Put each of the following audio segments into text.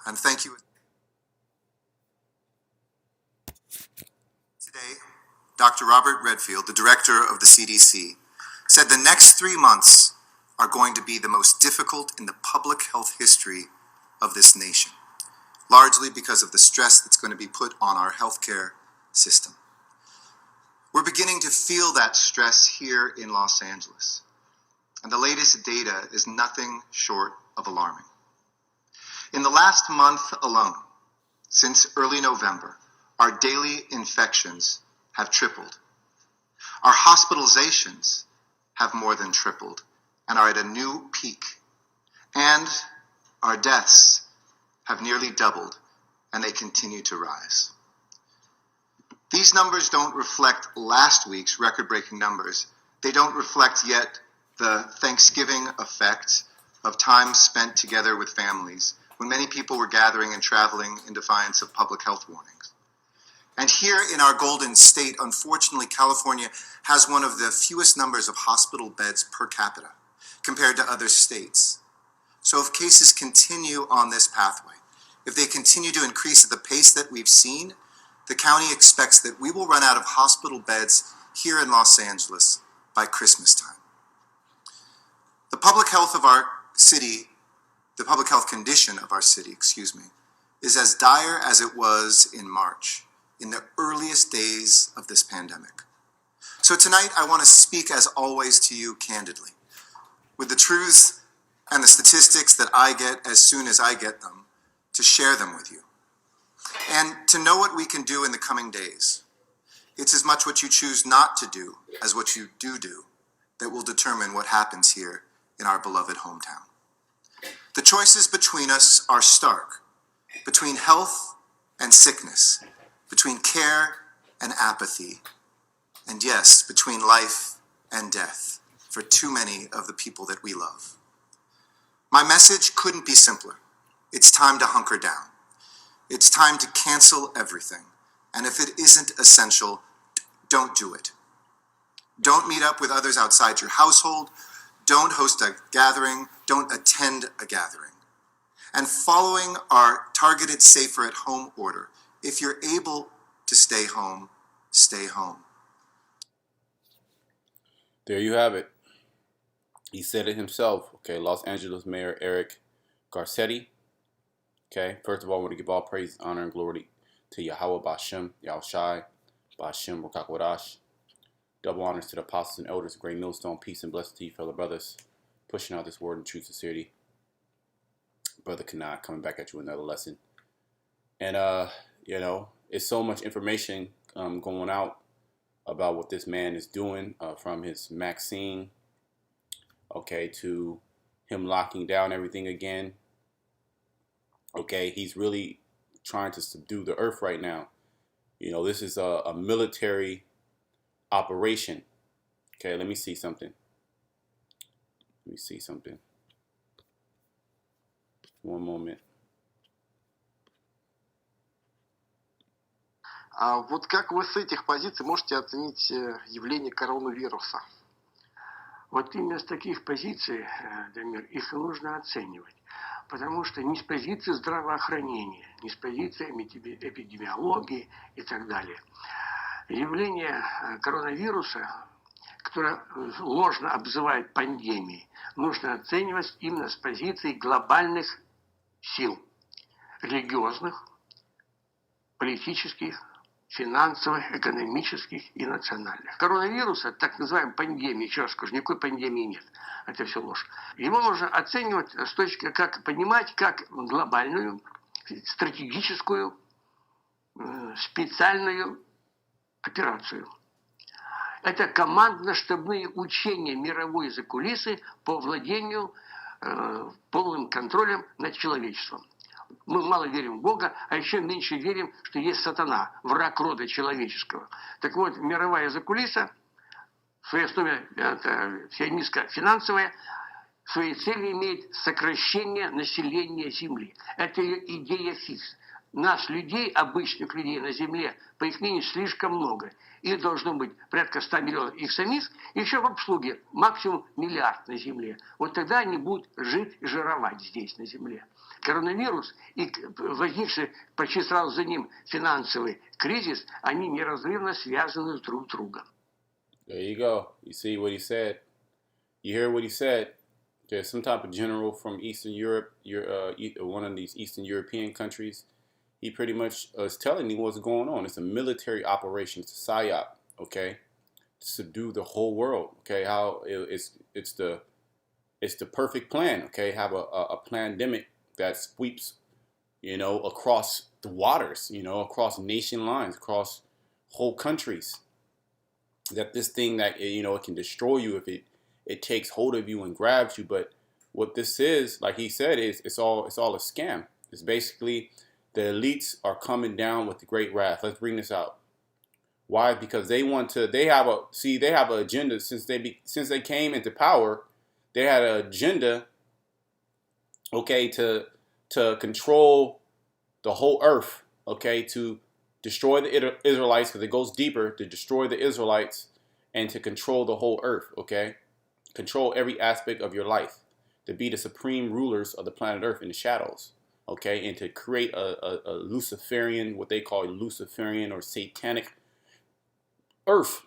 And thank you. Today, Dr. Robert Redfield, the director of the CDC, said the next 3 months are going to be the most difficult in the public health history of this nation, largely because of the stress that's going to be put on our healthcare system. We're beginning to feel that stress here in Los Angeles, and the latest data is nothing short of alarming. In the last month alone, since early November, our daily infections have tripled. Our hospitalizations have more than tripled and are at a new peak. And our deaths have nearly doubled, and they continue to rise. These numbers don't reflect last week's record-breaking numbers. They don't reflect yet the Thanksgiving effect of time spent together with families when many people were gathering and traveling in defiance of public health warnings. And here in our Golden State, unfortunately, California has one of the fewest numbers of hospital beds per capita compared to other states. So if cases continue on this pathway, if they continue to increase at the pace that we've seen, the county expects that we will run out of hospital beds here in Los Angeles by Christmas time. The public health of our city, the public health condition of our city, is as dire as it was in March, in the earliest days of this pandemic. So tonight I want to speak, as always, to you candidly, with the truths and the statistics that I get as soon as I get them, to share them with you, and to know what we can do in the coming days. It's as much what you choose not to do as what you do that will determine what happens here in our beloved hometown. The choices between us are stark, between health and sickness, between care and apathy, and yes, between life and death for too many of the people that we love. My message couldn't be simpler. It's time to hunker down. It's time to cancel everything. And if it isn't essential, don't do it. Don't meet up with others outside your household. Don't host a gathering. Don't attend a gathering. And following our targeted safer at home order, if you're able to stay home, stay home. There you have it. He said it himself. Okay, Los Angeles Mayor Eric Garcetti. Okay, first of all, I want to give all praise, honor, and glory to Yahweh Bashem, Yahushai, Bashem, Rakakwadash. Double honors to the apostles and elders, great millstone, peace and blessing to you, fellow brothers, pushing out this word in true sincerity. Brother Kanai coming back at you with another lesson. And, it's so much information going out about what this man is doing, from his vaccine, okay, to him locking down everything again. Okay, he's really trying to subdue the earth right now. This is a military operation. Okay, let me see something. One moment. Вот как вы с этих позиций можете оценить явление коронавируса? Вот именно с таких позиций, Дамир, их и нужно оценивать. Потому что не с позиции здравоохранения, не с позиции эпидемиологии и так далее. Явление коронавируса, которое ложно обзывают пандемией, нужно оценивать именно с позиции глобальных сил. Религиозных, политических, финансовых, экономических и национальных. Коронавируса, так называемая пандемия, еще раз скажу, никакой пандемии нет. Это все ложь. Его нужно оценивать с точки, как понимать, как глобальную, стратегическую, специальную операцию. Это командно-штабные учения мировой закулисы по владению полным контролем над человечеством. Мы мало верим в Бога, а еще меньше верим, что есть сатана, враг рода человеческого. Так вот, мировая закулиса, в своей основе сионистско-финансовая, своей целью имеет сокращение населения Земли. Это идея ФИС. Нас, людей, обычных людей на Земле, по их мнению, слишком много. Их должно быть порядка 100 миллионов их самих, и еще в обслуге максимум 1 миллиард на Земле. Вот тогда они будут жить и жировать здесь, на Земле. Коронавирус и возникший почти сразу за ним финансовый кризис, они неразрывно связаны друг с другом. There you go. You see what he said. You hear what he said. There's some type of general from Eastern Europe, one of these Eastern European countries. He pretty much is telling you what's going on. It's a military operation. It's a psyop, okay? To subdue the whole world, okay? How it's the perfect plan, okay? Have a pandemic that sweeps, across the waters, across nation lines, across whole countries. That this thing that, it can destroy you if it takes hold of you and grabs you. But what this is, like he said, is it's all a scam. It's basically the elites are coming down with the great wrath. Let's bring this out. Why? Because they have an agenda since they came into power. They had an agenda, okay, to control the whole earth, okay, to destroy the Israelites, because it goes deeper, to destroy the Israelites and to control the whole earth, okay? Control every aspect of your life, to be the supreme rulers of the planet Earth in the shadows, okay? And to create a Luciferian, what they call Luciferian or satanic earth,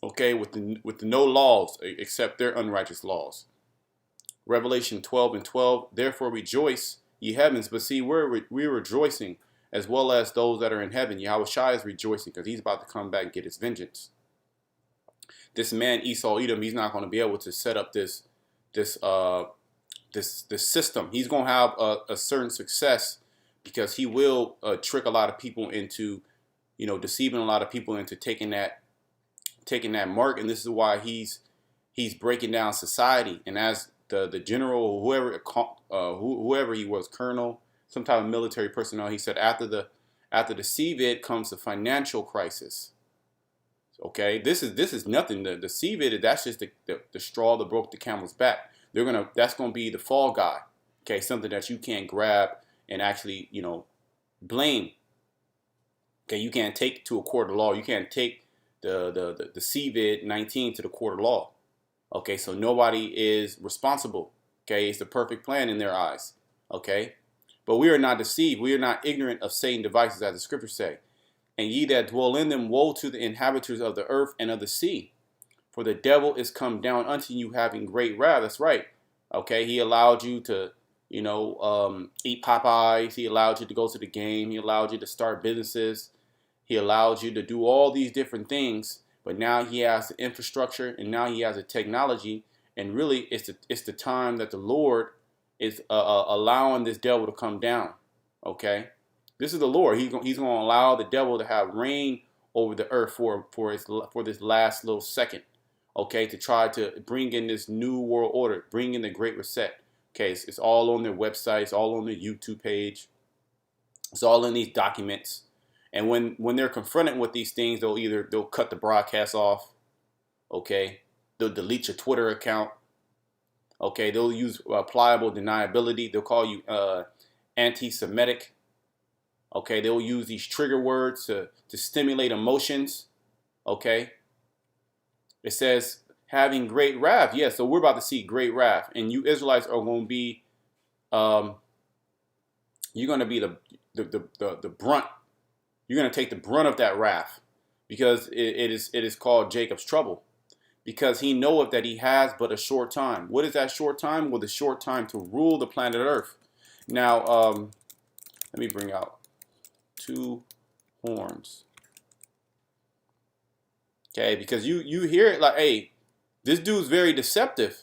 okay, with the no laws except their unrighteous laws. Revelation 12:12, therefore rejoice, ye heavens. But see, we're rejoicing as well as those that are in heaven. Yahweh Shai is rejoicing because he's about to come back and get his vengeance. This man Esau Edom, he's not going to be able to set up this system. He's going to have a certain success because he will trick a lot of people into, deceiving a lot of people into taking that mark. And this is why he's breaking down society. And as the general, whoever he was, colonel, some type of military personnel, he said after the CVID comes the financial crisis. Okay, this is nothing. The CVID, that's just the straw that broke the camel's back. That's gonna be the fall guy. Okay, something that you can't grab and actually blame. Okay, you can't take to a court of law. You can't take the CVID-19 to the court of law. Okay, so nobody is responsible. Okay, it's the perfect plan in their eyes. Okay, but we are not deceived. We are not ignorant of Satan's devices, as the scriptures say. And ye that dwell in them, woe to the inhabitants of the earth and of the sea. For the devil is come down unto you having great wrath. That's right. Okay, he allowed you to, eat Popeyes. He allowed you to go to the game. He allowed you to start businesses. He allowed you to do all these different things. But now he has the infrastructure and now he has the technology. And really, it's the time that the Lord is allowing this devil to come down. Okay. This is the Lord. He's going to allow the devil to have reign over the earth for this last little second, okay, to try to bring in this new world order, bring in the Great Reset. Okay, it's all on their website, it's all on their YouTube page, it's all in these documents. And when they're confronted with these things, they'll cut the broadcast off, okay, they'll delete your Twitter account, okay, they'll use pliable deniability, they'll call you anti-Semitic. Okay, they'll use these trigger words to stimulate emotions. Okay. It says having great wrath. Yeah, so we're about to see great wrath. And you Israelites are going to be you're going to be the brunt. You're going to take the brunt of that wrath. Because it is called Jacob's trouble. Because he knoweth that he has but a short time. What is that short time? Well, the short time to rule the planet Earth. Now, let me bring out 2 horns. Okay, because you hear it like, hey, this dude's very deceptive.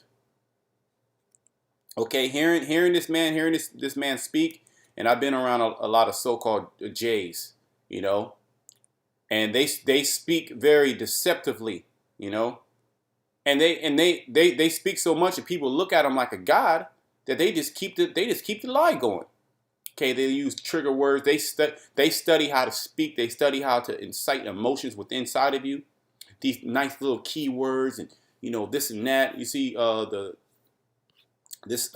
Okay, hearing this man speak, and I've been around a lot of so-called Jays, and they speak very deceptively, and they speak so much that people look at them like a god that they just keep the lie going. Okay, they use trigger words. They study how to speak. They study how to incite emotions within inside of you. These nice little keywords and this and that. You see this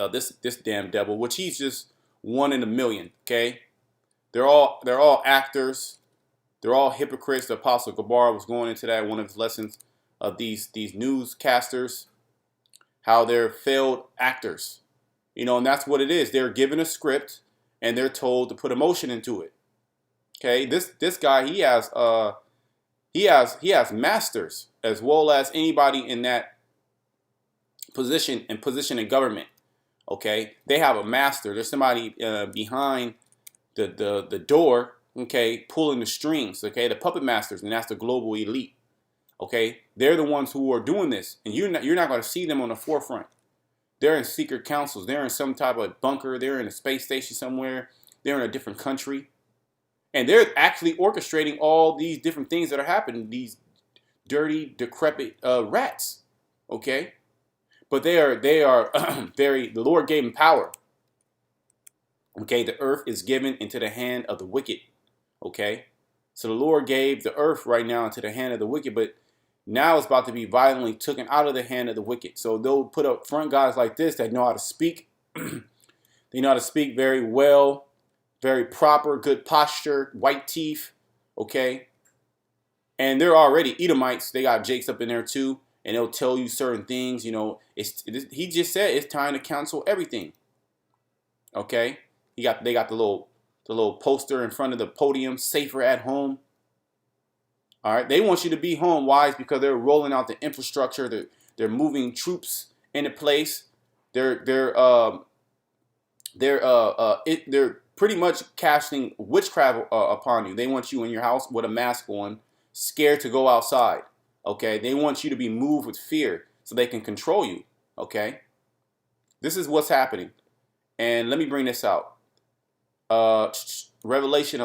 damn devil, which he's just one in a million. Okay, they're all actors. They're all hypocrites. The Apostle Gabar was going into that in one of his lessons of these newscasters, how they're failed actors. And that's what it is. They're given a script and they're told to put emotion into it. Okay, this guy, he has masters as well as anybody in that position in government. Okay, they have a master. There's somebody behind the door. Okay, pulling the strings. Okay, the puppet masters, and that's the global elite. Okay, they're the ones who are doing this, and you're not going to see them on the forefront. They're in secret councils. They're in some type of bunker. They're in a space station somewhere. They're in a different country. And they're actually orchestrating all these different things that are happening. These dirty, decrepit rats. Okay? But they are the Lord gave them power. Okay? The earth is given into the hand of the wicked. Okay? So the Lord gave the earth right now into the hand of the wicked, but now it's about to be violently taken out of the hand of the wicked. So they'll put up front guys like this that know how to speak. They know how to speak very well, very proper, good posture, white teeth, okay? And they're already Edomites. They got Jakes up in there too, and they'll tell you certain things. He just said it's time to cancel everything, okay? They got the little poster in front of the podium, safer at home. All right, they want you to be home. Why? It's because they're rolling out the infrastructure. They're moving troops into place. They're pretty much casting witchcraft upon you. They want you in your house with a mask on, scared to go outside. Okay, they want you to be moved with fear so they can control you. Okay, this is what's happening, and let me bring this out. Revelation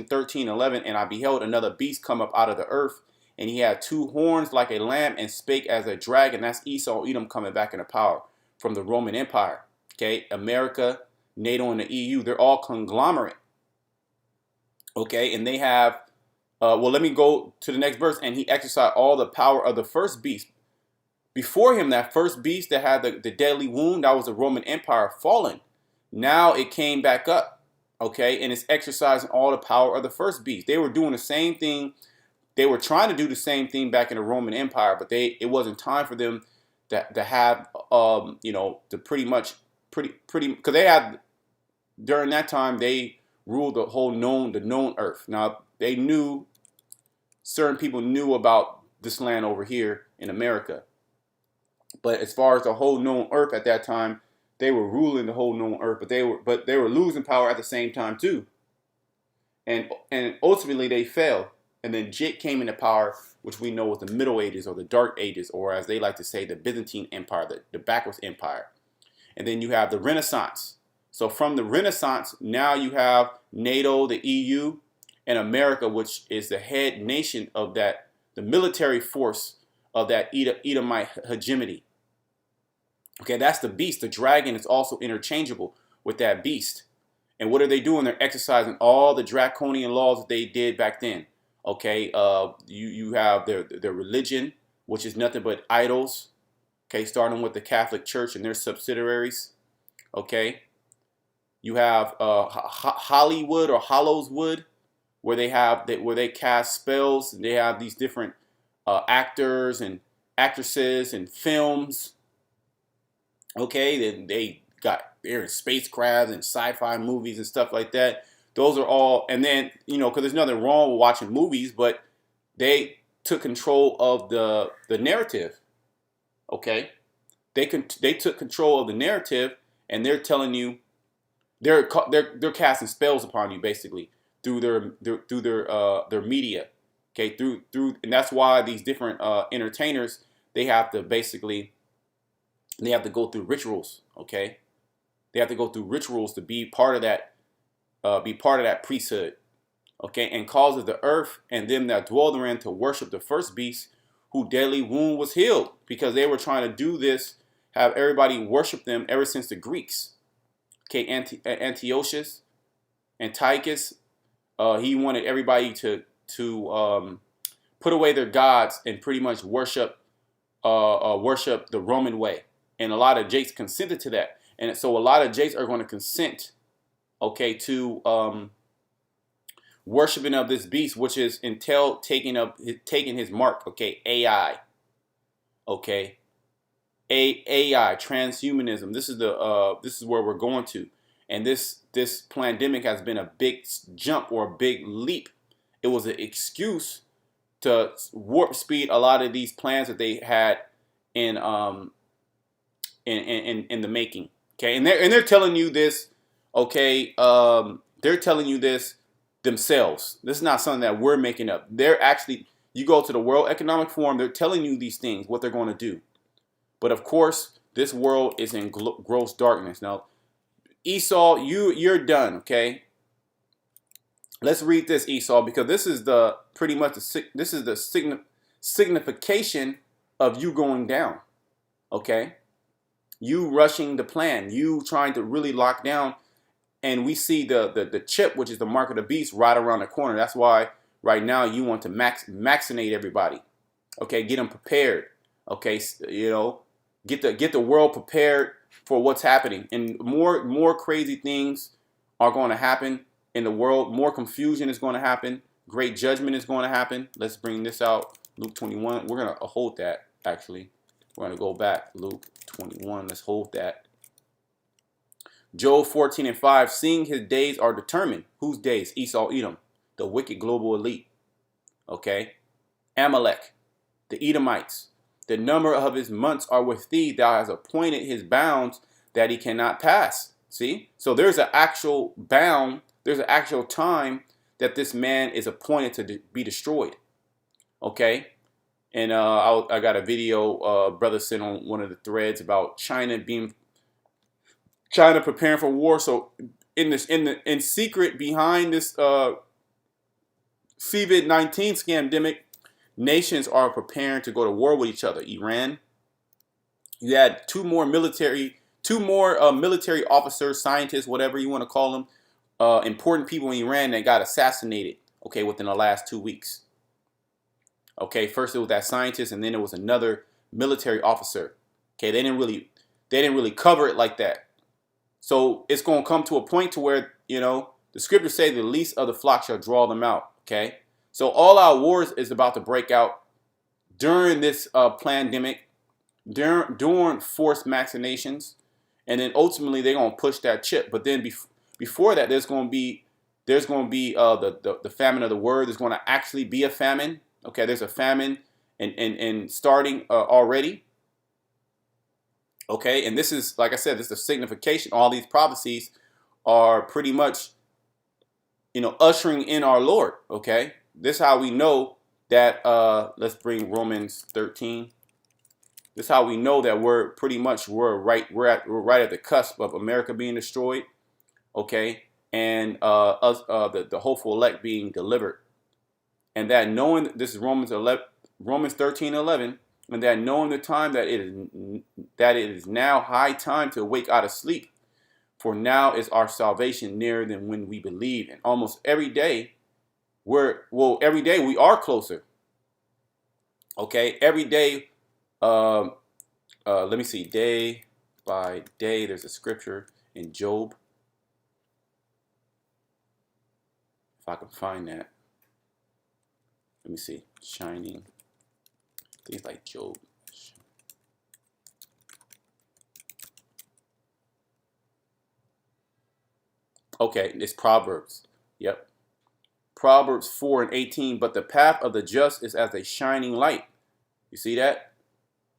13:11, and I beheld another beast come up out of the earth, and he had two horns like a lamb, and spake as a dragon. That's Esau, Edom coming back into power from the Roman Empire. Okay, America, NATO, and the EU, they're all conglomerate. Okay, and they have, let me go to the next verse. And he exercised all the power of the first beast. Before him, that first beast that had the deadly wound, that was the Roman Empire fallen. Now it came back up, okay, and it's exercising all the power of the first beast. They were doing the same thing. They were trying to do the same thing back in the Roman Empire, but it wasn't time for them to have, to pretty, because they had, during that time, they ruled the known earth. Now, certain people knew about this land over here in America. But as far as the whole known earth at that time, they were ruling the whole known earth, but they were losing power at the same time too. And ultimately they fell. And then Jake came into power, which we know was the Middle Ages or the Dark Ages, or as they like to say, the Byzantine Empire, the backwards empire. And then you have the Renaissance. So from the Renaissance, now you have NATO, the EU, and America, which is the head nation of that, the military force of that Edomite hegemony. Okay, that's the beast. The dragon is also interchangeable with that beast. And what are they doing? They're exercising all the draconian laws that they did back then. Okay, you have their religion, which is nothing but idols. Okay, starting with the Catholic Church and their subsidiaries. Okay, you have Hollywood or Hollowswood, where they cast spells. And they have these different actors and actresses and films. Okay, then they're in spacecraft and sci-fi movies and stuff like that. Those are all, and then, because there's nothing wrong with watching movies, but they took control of the narrative. Okay, they took control of the narrative, and they're telling you, they're casting spells upon you basically through their media. Okay, through, and that's why these different entertainers, they have to go through rituals. Okay, they have to go through rituals to be part of that, priesthood. Okay, and causes the earth and them that dwell therein to worship the first beast, whose deadly wound was healed, because they were trying to do this, have everybody worship them ever since the Greeks. Okay, Antiochus, he wanted everybody to put away their gods and pretty much worship the Roman way. And a lot of Jakes consented to that. And so a lot of Jakes are going to consent, okay, to worshiping of this beast, which is taking his mark, okay, AI, okay. AI, transhumanism. This is where we're going to, and this pandemic has been a big jump or a big leap. It was an excuse to warp speed a lot of these plans that they had in in the making. Okay, and they're telling you this. Okay, they're telling you this themselves. This is not something that we're making up. They're actually, you go to the World Economic Forum, they're telling you these things, what they're going to do. But of course, this world is in gross darkness. Now, Esau, you're done. Okay, let's read this, Esau, because this is the pretty much this is the signification of you going down. Okay, you rushing the plan, you trying to really lock down, and we see the chip, which is the mark of the beast, right around the corner. That's why right now you want to vaccinate everybody. Okay, get them prepared. Okay, you know, get the world prepared for what's happening, and more crazy things are going to happen in the world. More confusion is going to happen. Great judgment is going to happen. Let's bring this out. Luke 21. We're going to hold that, actually. We're going to go back. Luke 21. Let's hold that. Job 14:5. Seeing his days are determined. Whose days? Esau, Edom. The wicked global elite. Okay. Amalek. The Edomites. The number of his months are with thee. Thou hast appointed his bounds that he cannot pass. See? So there's an actual bound. There's an actual time that this man is appointed to be destroyed. Okay? And I got a video brother sent on one of the threads about China preparing for war. So in secret behind this COVID-19 scamdemic, nations are preparing to go to war with each other. Iran. You had two more military officers, scientists, whatever you want to call them, important people in Iran that got assassinated. Okay, within the last 2 weeks. Okay, first it was that scientist, and then it was another military officer. Okay, they didn't really cover it like that. So it's going to come to a point to where, you know, the scriptures say the least of the flock shall draw them out. Okay, so all our wars is about to break out during this pandemic, during forced vaccinations, and then ultimately they're going to push that chip. But then before that, there's going to be the famine of the word. There's going to actually be a famine. Okay, there's a famine and starting already. Okay, and this is, like I said, this is the signification. All these prophecies are pretty much, you know, ushering in our Lord. Okay, this is how we know that. Let's bring Romans 13. This is how we know that we're right at the cusp of America being destroyed. Okay, and the hopeful elect being delivered. And that knowing, this is Romans 13:11, and that knowing the time that it is now high time to wake out of sleep, for now is our salvation nearer than when we believe. And almost every day every day we are closer. Okay, every day. Let me see. Day by day, there's a scripture in Job. If I can find that. Let me see. Shining. Things like Job. Okay, it's Proverbs. Yep. Proverbs 4:18. But the path of the just is as a shining light. You see that?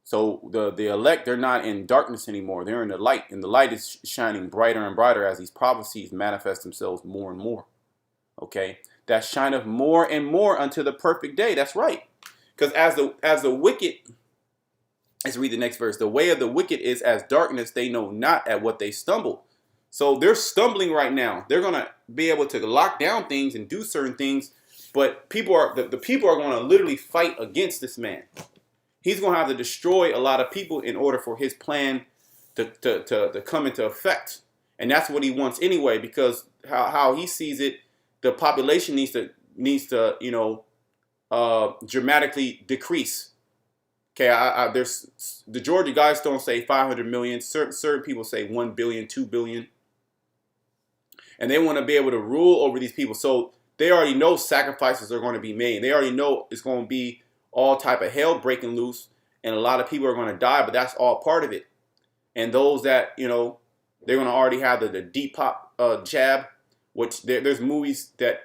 So the elect, they're not in darkness anymore. They're in the light. And the light is shining brighter and brighter as these prophecies manifest themselves more and more. Okay? That shineth more and more unto the perfect day. That's right. Because as the wicked, let's read the next verse. The way of the wicked is as darkness, they know not at what they stumble. So they're stumbling right now. They're going to be able to lock down things and do certain things. But the people are going to literally fight against this man. He's going to have to destroy a lot of people in order for his plan to come into effect. And that's what he wants anyway, because how he sees it, the population needs to you know, dramatically decrease. Okay, there's the Georgia Guidestones say 500 million. Certain people say 1 billion, 2 billion. And they want to be able to rule over these people. So they already know sacrifices are going to be made. They already know it's going to be all type of hell breaking loose. and a lot of people are going to die, but that's all part of it. And those that, you know, they're going to already have the deep pop jab, which there's movies that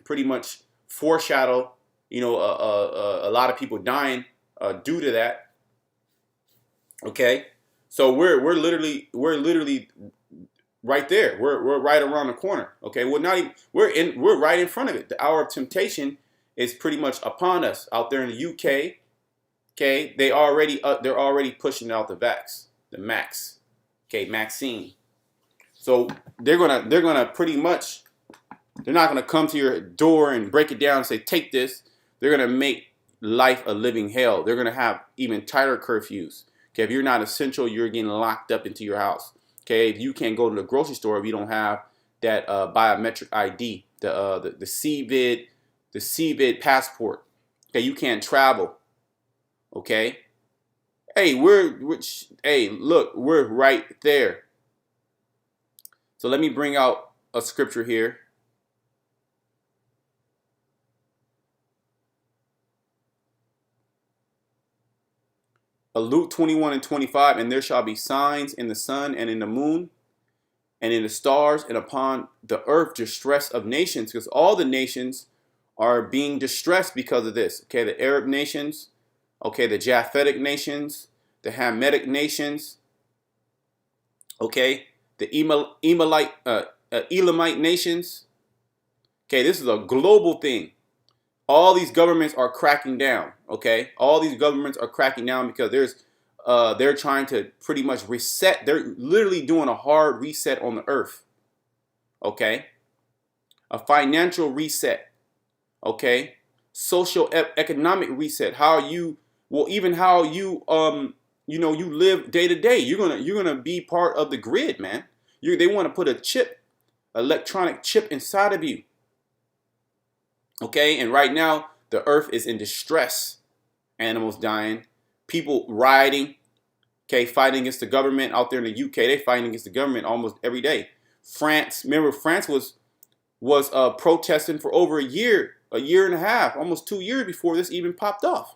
pretty much foreshadow, you know, a lot of people dying due to that. Okay, so we're literally right there. We're right around the corner. Okay, we're not even, we're right in front of it. The hour of temptation is pretty much upon us out there in the UK. Okay, they're already pushing out the max. Okay, Maxine. So they're gonna pretty much, they're not gonna come to your door and break it down and say take this. They're gonna make life a living hell. They're gonna have even tighter curfews. Okay, if you're not essential, you're getting locked up into your house. Okay, if you can't go to the grocery store if you don't have that biometric ID, the CVID passport. Okay, you can't travel. Okay, hey, look, we're right there. So let me bring out a scripture here. Luke 21:25, and there shall be signs in the sun and in the moon and in the stars and upon the earth distress of nations, because all the nations are being distressed because of this. Okay, the Arab nations, okay, the Japhetic nations, the Hamitic nations, okay, the Elamite nations. Okay, this is a global thing. All these governments are cracking down. Okay, all these governments are cracking down because they're trying to pretty much reset. They're literally doing a hard reset on the earth. Okay, a financial reset. Okay, social economic reset. How you you live day to day. You're gonna be part of the grid, man. They want to put a chip, electronic chip inside of you. Okay, and right now the earth is in distress. Animals dying, people rioting, okay, fighting against the government out there in the UK. They fighting against the government almost every day. France, remember France was protesting for over a year and a half, almost 2 years before this even popped off.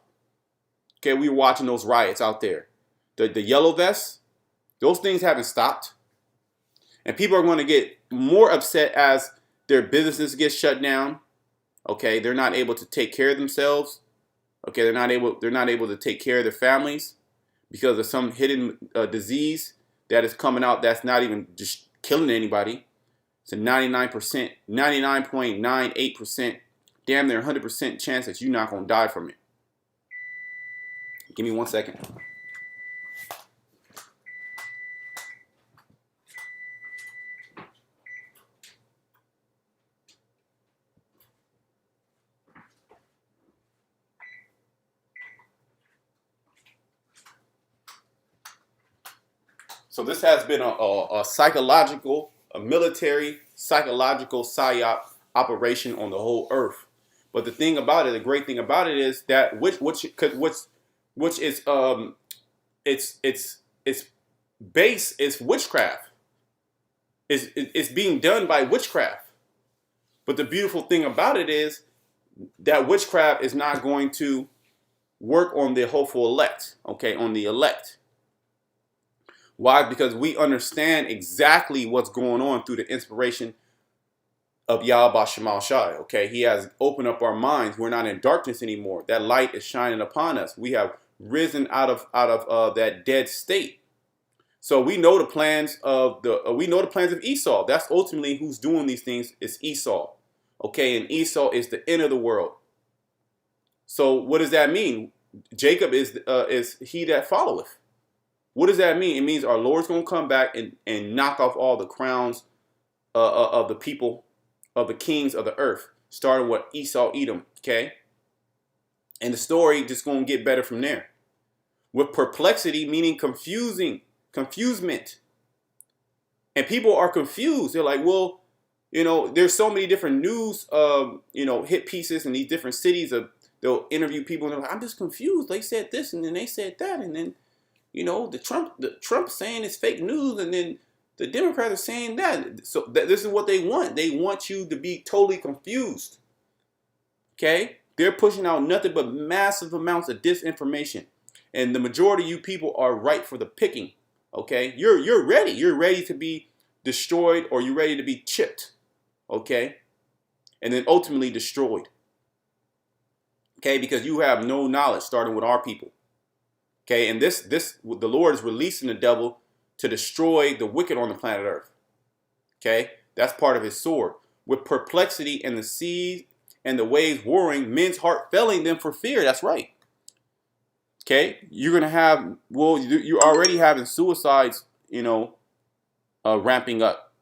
Okay, we were watching those riots out there. The yellow vests, those things haven't stopped. And people are going to get more upset as their businesses get shut down. Okay, they're not able to take care of themselves. Okay, they're not able to take care of their families because of some hidden disease that is coming out that's not even just killing anybody. It's a 99%, 99.98%, damn near 100% chance that you're not going to die from it. Give me 1 second. So this has been a psychological, a military psychological psyop operation on the whole earth. But the thing about it, the great thing about it is that which is its base is witchcraft. It's being done by witchcraft. But the beautiful thing about it is that witchcraft is not going to work on the hopeful elect, okay, on the elect. Why? Because we understand exactly what's going on through the inspiration of Yahweh Shemal Shai. Okay, He has opened up our minds. We're not in darkness anymore. That light is shining upon us. We have risen out of that dead state. So we know the plans of Esau. That's ultimately who's doing these things. Is Esau. Okay, and Esau is the end of the world. So what does that mean? Jacob is he that followeth. What does that mean? It means our Lord's going to come back and knock off all the crowns of the people, of the kings of the earth, starting with Esau, Edom, okay? And the story just going to get better from there. With perplexity, meaning confusement. And people are confused. They're like, well, there's so many different news, hit pieces in these different cities. They'll interview people and they're like, I'm just confused. They said this and then they said that. And then the Trump saying it's fake news, and then the Democrats are saying that. So this is what they want. They want you to be totally confused. Okay? They're pushing out nothing but massive amounts of disinformation. And the majority of you people are ripe for the picking. Okay, you're ready. You're ready to be destroyed, or you're ready to be chipped. Okay, and then ultimately destroyed. Okay, because you have no knowledge, starting with our people. Okay, and the Lord is releasing the devil to destroy the wicked on the planet Earth. Okay, that's part of his sword. With perplexity and the seas and the waves warring, men's heart failing them for fear. That's right. Okay, you're gonna have, well, you're already having suicides, ramping up.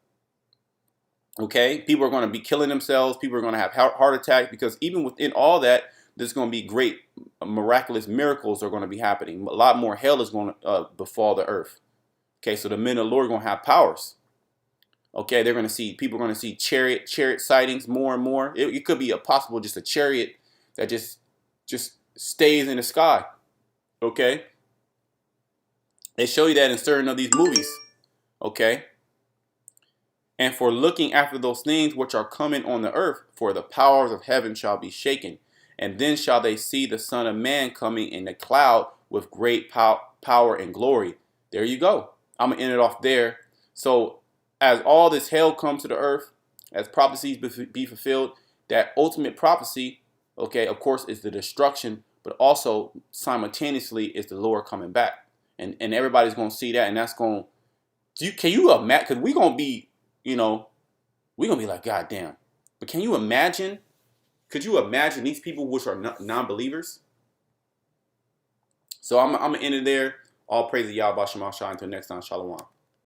Okay, people are going to be killing themselves. People are going to have heart attacks, because even within all that, there's going to be great miraculous miracles are going to be happening. A lot more hell is going to befall the earth. Okay, so the men of the Lord are going to have powers. Okay, they're going to see, people are going to see chariot sightings more and more. It could be a possible just a chariot that just stays in the sky. Okay, they show you that in certain of these movies. Okay, and for looking after those things which are coming on the earth, for the powers of heaven shall be shaken, and then shall they see the Son of Man coming in a cloud with great power and glory. There you go. I'm gonna end it off there. So as all this hell comes to the earth, as prophecies be fulfilled, that ultimate prophecy, okay, of course, is the destruction, but also simultaneously is the Lord coming back. And everybody's going to see that, and that's going to, can you imagine, because we're going to be, we're going to be like, God damn. But can you imagine, could you imagine these people which are non-believers? So I'm going to end it there. All praise to Yahweh Shema Shai. Until next time, Shalom.